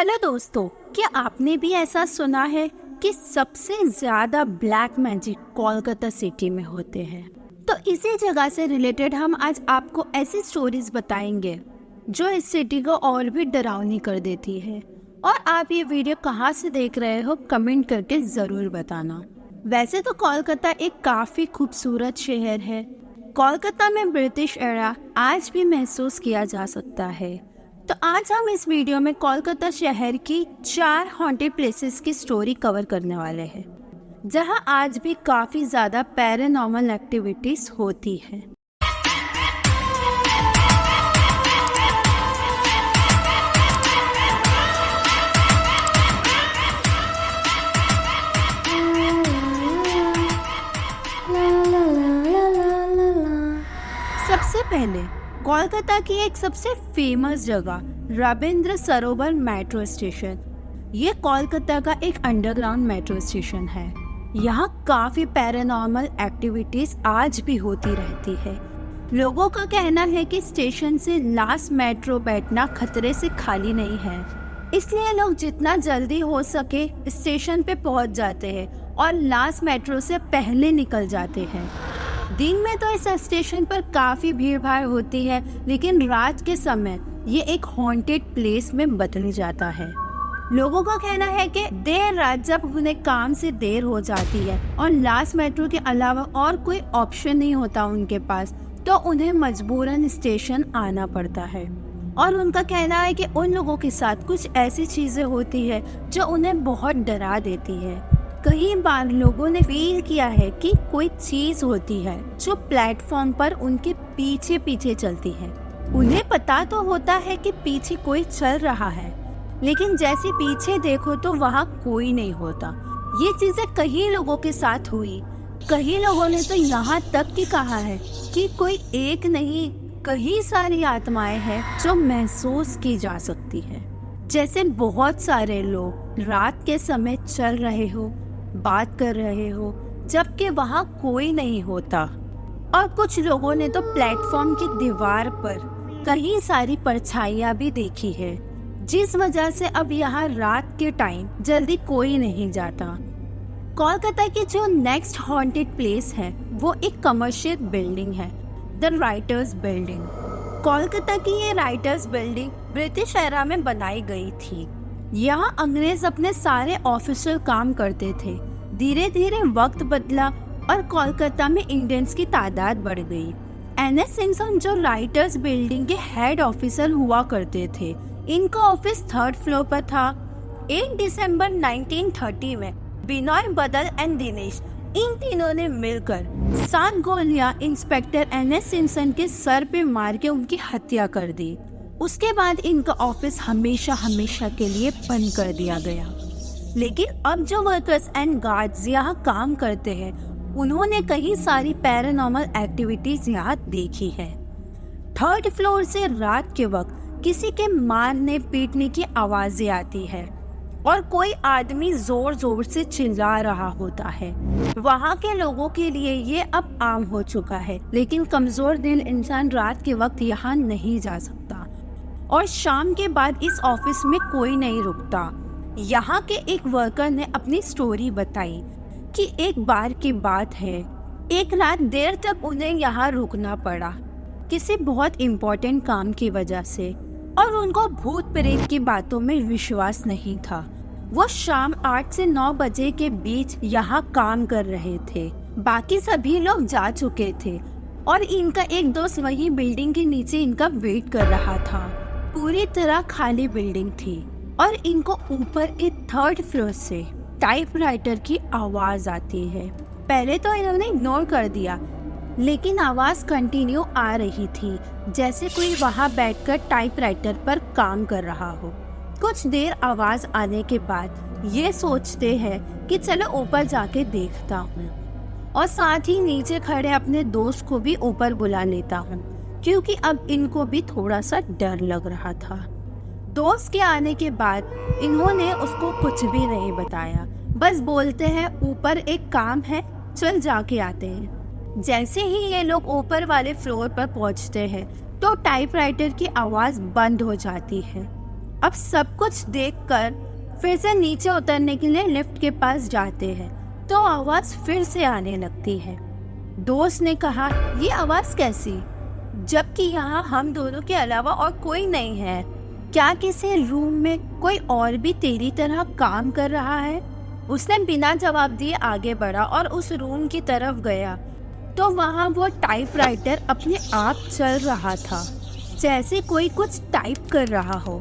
Hello दोस्तों, क्या आपने भी ऐसा सुना है कि सबसे ज्यादा ब्लैक मैजिक कोलकाता सिटी में होते हैं। तो इसी जगह से रिलेटेड हम आज आपको ऐसी स्टोरीज बताएंगे जो इस सिटी को और भी डरावनी कर देती है। और आप ये वीडियो कहाँ से देख रहे हो कमेंट करके ज़रूर बताना। वैसे तो कोलकाता एक काफ़ी खूबसूरत शहर है। कोलकाता में ब्रिटिश एरा आज भी महसूस किया जा सकता है। तो आज हम इस वीडियो में कोलकाता शहर की 4 हॉन्टेड प्लेसेस की स्टोरी कवर करने वाले हैं, जहां आज भी काफ़ी ज़्यादा पैरानॉर्मल एक्टिविटीज़ होती है। सबसे पहले कोलकाता की एक सबसे फेमस जगह रविंद्र सरोवर मेट्रो स्टेशन। ये कोलकाता का एक अंडरग्राउंड मेट्रो स्टेशन है। यहाँ काफ़ी पैरानॉर्मल एक्टिविटीज़ आज भी होती रहती है। लोगों का कहना है कि स्टेशन से लास्ट मेट्रो बैठना खतरे से खाली नहीं है, इसलिए लोग जितना जल्दी हो सके स्टेशन पे पहुँच जाते हैं और लास्ट मेट्रो से पहले निकल जाते हैं। दिन में तो इस स्टेशन पर काफ़ी भीड़ भाड़ होती है, लेकिन रात के समय ये एक हॉन्टेड प्लेस में बदल जाता है। लोगों का कहना है कि देर रात जब उन्हें काम से देर हो जाती है और लास्ट मेट्रो के अलावा और कोई ऑप्शन नहीं होता उनके पास, तो उन्हें मजबूरन स्टेशन आना पड़ता है। और उनका कहना है कि उन लोगों के साथ कुछ ऐसी चीज़ें होती है जो उन्हें बहुत डरा देती है। कई बार लोगों ने फील किया है कि कोई चीज होती है जो प्लेटफॉर्म पर उनके पीछे पीछे चलती है। उन्हें पता तो होता है कि पीछे कोई चल रहा है, लेकिन जैसे पीछे देखो तो वहाँ कोई नहीं होता। ये चीजें कई लोगों के साथ हुई। कई लोगों ने तो यहाँ तक कि कहा है कि कोई एक नहीं कई सारी आत्माएं हैं जो महसूस की जा सकती है। जैसे बहुत सारे लोग रात के समय चल रहे हो, बात कर रहे हो, जबकि वहाँ कोई नहीं होता। और कुछ लोगों ने तो प्लेटफॉर्म की दीवार पर कई सारी परछाइयाँ भी देखी है, जिस वजह से अब यहाँ रात के टाइम जल्दी कोई नहीं जाता। कोलकाता की जो नेक्स्ट हॉन्टेड प्लेस है वो एक कमर्शियल बिल्डिंग है, द राइटर्स बिल्डिंग। कोलकाता की ये राइटर्स बिल्डिंग ब्रिटिश एरा में बनाई गई थी। यहाँ अंग्रेज अपने सारे ऑफिशियल काम करते थे। धीरे धीरे वक्त बदला और कोलकाता में इंडियंस की तादाद बढ़ गई। एनएस सिम्पसन जो राइटर्स बिल्डिंग के हेड ऑफिसर हुआ करते थे, इनका ऑफिस 3rd फ्लोर पर था। 1 दिसंबर 1930 में बिनॉय बदल एंड दिनेश, इन तीनों ने मिलकर 7 गोलियां इंस्पेक्टर एनएस सिम्पसन के सर पे मार के उनकी हत्या कर दी। उसके बाद इनका ऑफिस हमेशा हमेशा के लिए बंद कर दिया गया। लेकिन अब जो वर्कर्स एंड गार्ड्स यहाँ काम करते हैं, उन्होंने कई सारी पैरानॉर्मल एक्टिविटीज यहाँ देखी है। 3rd फ्लोर से रात के वक्त किसी के मारने पीटने की आवाजें आती है और कोई आदमी जोर जोर से चिल्ला रहा होता है। वहाँ के लोगों के लिए ये अब आम हो चुका है, लेकिन कमजोर दिल इंसान रात के वक्त यहाँ नहीं जा सकता। और शाम के बाद इस ऑफिस में कोई नहीं रुकता। यहाँ के एक वर्कर ने अपनी स्टोरी बताई कि एक बार की बात है, एक रात देर तक उन्हें यहाँ रुकना पड़ा किसी बहुत इम्पोर्टेंट काम की वजह से, और उनको भूत प्रेत की बातों में विश्वास नहीं था। वो शाम 8 से 9 बजे के बीच यहाँ काम कर रहे थे। बाकी सभी लोग जा चुके थे और इनका एक दोस्त वही बिल्डिंग के नीचे इनका वेट कर रहा था। पूरी तरह खाली बिल्डिंग थी और इनको ऊपर एक 3rd फ्लोर से टाइपराइटर की आवाज आती है। पहले तो इन्होंने इग्नोर कर दिया, लेकिन आवाज कंटिन्यू आ रही थी, जैसे कोई वहां बैठकर टाइपराइटर पर काम कर रहा हो। कुछ देर आवाज आने के बाद ये सोचते हैं कि चलो ऊपर जाके देखता हूँ, और साथ ही नीचे खड़े अपने दोस्त को भी ऊपर बुला लेता हूँ, क्योंकि अब इनको भी थोड़ा सा डर लग रहा था। दोस्त के आने के बाद इन्होंने उसको कुछ भी नहीं बताया, बस बोलते हैं ऊपर एक काम है, चल जाके आते हैं। जैसे ही ये लोग ऊपर वाले फ्लोर पर पहुंचते हैं तो टाइपराइटर की आवाज़ बंद हो जाती है अब सब कुछ देखकर फिर से नीचे उतरने के लिए लिफ्ट के पास जाते हैं तो आवाज फिर से आने लगती है। दोस्त ने कहा, ये आवाज कैसी, जबकि यहाँ हम दोनों के अलावा और कोई नहीं है। क्या किसी रूम में कोई और भी तेरी तरह काम कर रहा है? उसने बिना जवाब दिए आगे बढ़ा और उस रूम की तरफ गया तो वहाँ वो टाइपराइटर अपने आप चल रहा था, जैसे कोई कुछ टाइप कर रहा हो।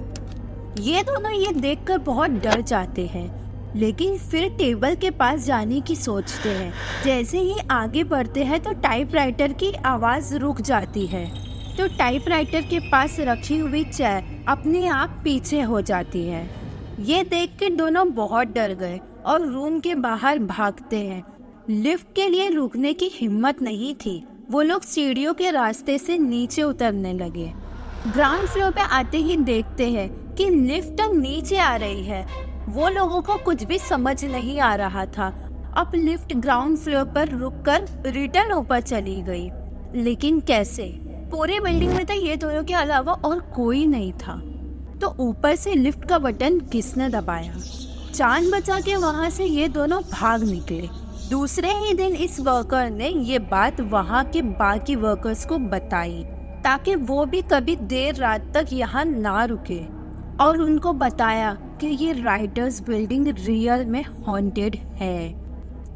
ये दोनों ये देखकर बहुत डर जाते हैं, लेकिन फिर टेबल के पास जाने की सोचते हैं। जैसे ही आगे बढ़ते हैं तो टाइपराइटर की आवाज़ रुक जाती है, तो टाइपराइटर के पास रखी हुई चेयर अपने आप पीछे हो जाती है। ये देख के दोनों बहुत डर गए और रूम के बाहर भागते हैं। लिफ्ट के लिए रुकने की हिम्मत नहीं थी। वो लोग सीढ़ियों के रास्ते से नीचे उतरने लगे। ग्राउंड फ्लोर पे आते ही देखते हैं कि लिफ्ट नीचे आ रही है। वो लोगों को कुछ भी समझ नहीं आ रहा था। अब लिफ्ट ग्राउंड फ्लोर पर रुककर रिटर्न ऊपर चली गई, लेकिन कैसे? पूरी बिल्डिंग में तो ये दोनों के अलावा और कोई नहीं था। तो ऊपर से लिफ्ट का बटन किसने दबाया? जान बचा के वहाँ से ये दोनों भाग निकले। दूसरे ही दिन इस वर्कर ने ये बात वहाँ के बाकी वर्कर्स को बताई ताकि वो भी कभी देर रात तक यहाँ ना रुके, और उनको बताया कि ये राइटर्स बिल्डिंग रियल में हॉन्टेड है।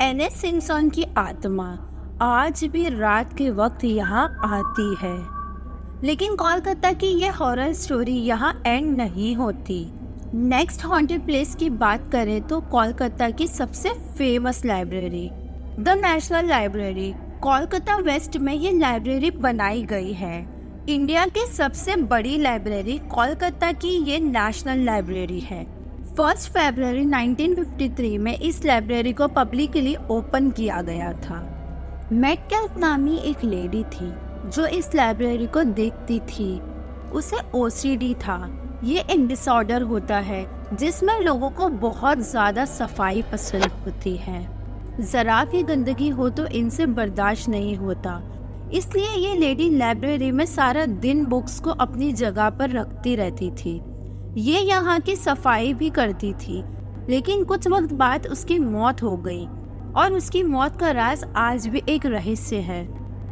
एनएस सिम्पसन की आत्मा आज भी रात के वक्त यहाँ आती है। लेकिन कोलकाता की ये हॉरर स्टोरी यहाँ एंड नहीं होती। नेक्स्ट हॉन्टेड प्लेस की बात करें तो कोलकाता की सबसे famous library, the national library. Kolkata west में ये लाइब्रेरी बनाई गई है। इंडिया की सबसे बड़ी लाइब्रेरी कोलकाता की ये नेशनल लाइब्रेरी है। 1 फरवरी 1953 में इस लाइब्रेरी को पब्लिकली ओपन किया गया था। मेटकैल्फ नामी एक लेडी थी जो इस लाइब्रेरी को देखती थी। उसे ओसीडी था। ये एक डिसऑर्डर होता है जिसमें लोगों को बहुत ज़्यादा सफाई पसंद होती है। ज़रा भी गंदगी हो तो इनसे बर्दाश्त नहीं होता। इसलिए ये लेडी लाइब्रेरी में सारा दिन बुक्स को अपनी जगह पर रखती रहती थी। ये यहाँ की सफाई भी करती थी, लेकिन कुछ वक्त बाद उसकी मौत हो गई और उसकी मौत का राज आज भी एक रहस्य है।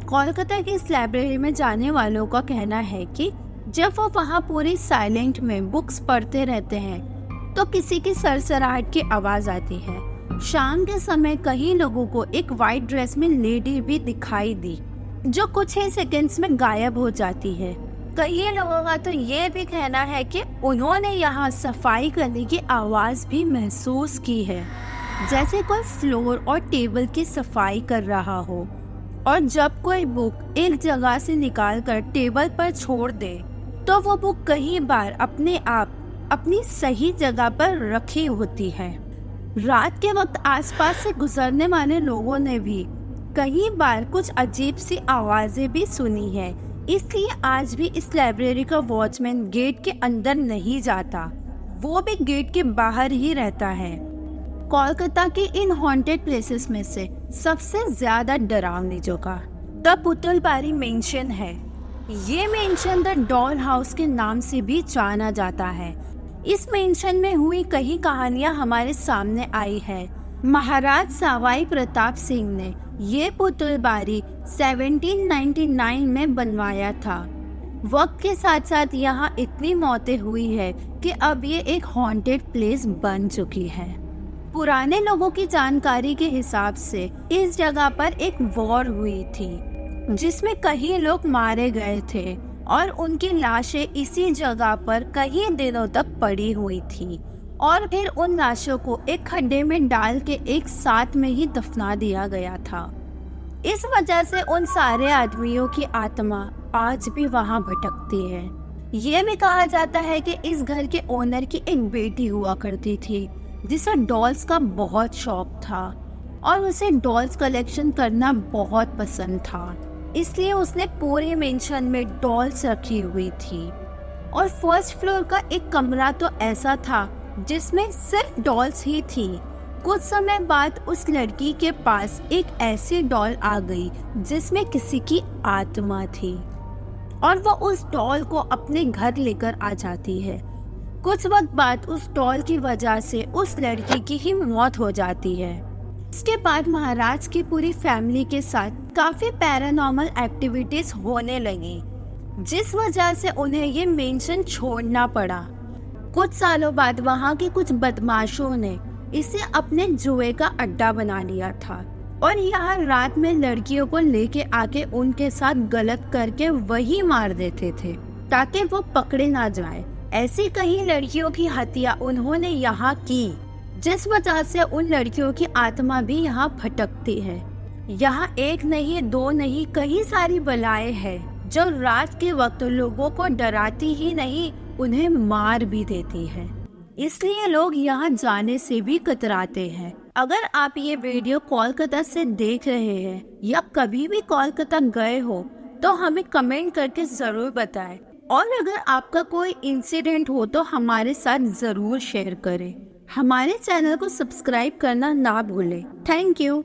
कोलकाता की इस लाइब्रेरी में जाने वालों का कहना है कि जब वो वहाँ पूरी साइलेंट में बुक्स पढ़ते रहते हैं तो किसी की सरसराहट की आवाज़ आती है। शाम के समय कई लोगों को एक वाइट ड्रेस में लेडी भी दिखाई दी जो कुछ ही सेकंड्स में गायब हो जाती है। कई लोगों का तो ये भी कहना है कि उन्होंने यहाँ सफाई करने की आवाज़ भी महसूस की है, जैसे कोई फ्लोर और टेबल की सफाई कर रहा हो। और जब कोई बुक एक जगह से निकालकर टेबल पर छोड़ दे तो वो बुक कई बार अपने आप अपनी सही जगह पर रखी होती है। रात के वक्त आसपास से गुजरने वाले लोगों ने भी कई बार कुछ अजीब सी आवाजें भी सुनी है। इसलिए आज भी इस लाइब्रेरी का वॉचमैन गेट के अंदर नहीं जाता, वो भी गेट के बाहर ही रहता है। कोलकाता के इन हॉन्टेड प्लेसेस में से सबसे ज्यादा डरावनी जगह द पुतलबारी मेंशन है। ये मेंशन द डॉल हाउस के नाम से भी जाना जाता है। इस मेंशन में हुई कई कहानियां हमारे सामने आई है। महाराज सवाई प्रताप सिंह ने ये पुतलबारी 1799 में बनवाया था। वक्त के साथ साथ यहाँ इतनी मौतें हुई है कि अब ये एक हॉन्टेड प्लेस बन चुकी है। पुराने लोगों की जानकारी के हिसाब से इस जगह पर एक वॉर हुई थी जिसमें कई लोग मारे गए थे और उनकी लाशें इसी जगह पर कई दिनों तक पड़ी हुई थी और फिर उन लाशों को एक खड्डे में डाल के एक साथ में ही दफना दिया गया था। इस वजह से उन सारे आदमियों की आत्मा आज भी वहां भटकती है। ये भी कहा जाता है कि इस घर के ओनर की एक बेटी हुआ करती थी जिसे डॉल्स का बहुत शौक था और उसे डॉल्स कलेक्शन करना बहुत पसंद था। इसलिए उसने पूरे मेंशन में डॉल्स रखी हुई थी और फर्स्ट फ्लोर का एक कमरा तो ऐसा था जिसमें सिर्फ डॉल्स ही थी। कुछ समय बाद उस लड़की के पास एक ऐसी डॉल आ गई जिसमें किसी की आत्मा थी और वो उस डॉल को अपने घर लेकर आ जाती है। कुछ वक्त बाद उस डॉल की वजह से उस लड़की की ही मौत हो जाती है। इसके बाद महाराज की पूरी फैमिली के साथ काफी पैरानॉर्मल एक्टिविटीज होने लगी, जिस वजह से उन्हें ये मेंशन छोड़ना पड़ा। कुछ सालों बाद वहाँ के कुछ बदमाशों ने इसे अपने जुए का अड्डा बना लिया था और यहाँ रात में लड़कियों को लेके आके उनके साथ गलत करके वही मार देते थे ताकि वो पकड़े ना जाए। ऐसी कई लड़कियों की हत्या उन्होंने यहाँ की, जिस वजह से उन लड़कियों की आत्मा भी यहाँ भटकती है। यहाँ एक नहीं दो नहीं कई सारी बलाएं हैं जो रात के वक्त लोगों को डराती ही नहीं, उन्हें मार भी देती है। इसलिए लोग यहाँ जाने से भी कतराते हैं। अगर आप ये वीडियो कोलकाता से देख रहे हैं या कभी भी कोलकाता गए हो तो हमें कमेंट करके जरूर बताएं, और अगर आपका कोई इंसिडेंट हो तो हमारे साथ जरूर शेयर करें। हमारे चैनल को सब्सक्राइब करना ना भूलें। Thank you.